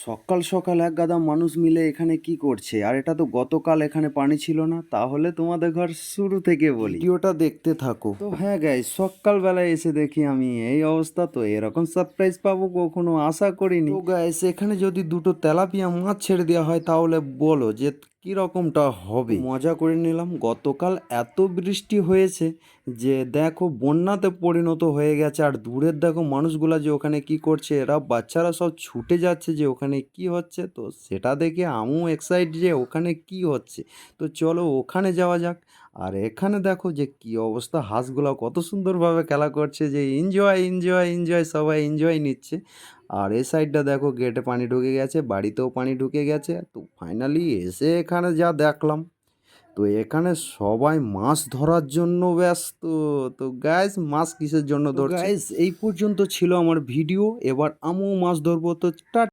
সকাল সকাল এক গাদা মানুষ মিলে এখানে কি করছে? আর এটা তো গতকাল এখানে পানি ছিল না। তাহলে তোমাদের ঘর শুরু থেকে বলি, ভিডিওটা দেখতে থাকো। তো হ্যাঁ গাইস, সকালবেলায় এসে দেখি আমি এই অবস্থা। তো এরকম সারপ্রাইজ পাবো কখনো আশা করিনি। তো গাইস, এখানে যদি দুটো তেলাপিয়া মাছ ছেড়ে দেওয়া হয় তাহলে বলো যে কি রকমটা হবে। মজা করে নিলাম। গতকাল এত বৃষ্টি হয়েছে যে দেখো বন্যাতে পরিণত হয়ে গেছে। আর দূরের দেখো মানুষগুলা যে ওখানে কি করছে, এরা বাচ্চারা সব ছুটে যাচ্ছে যে ওখানে কি হচ্ছে। তো সেটা দেখে আমিও এক্সাইট যে ওখানে কি হচ্ছে। তো চলো ওখানে যাওয়া যাক। আর এখানে দেখো যে কি অবস্থা, হাঁসগুলা কত সুন্দরভাবে খেলা করছে, যে এনজয় এনজয় এনজয়, সবাই এনজয় নিচ্ছে। আর এই সাইডটা দেখো গেটে পানি ঢুকে গেছে, বাড়িতেও পানি ঢুকে গেছে। তো ফাইনালি এসে এখানে যা দেখলাম, তো এখানে সবাই মাছ ধরার জন্য ব্যস্ত। তো গাইস, মাছ কিসের জন্য ধরছে? গাইস, এই পর্যন্ত ছিল আমার ভিডিও। এবার আমিও মাছ ধরবো। তো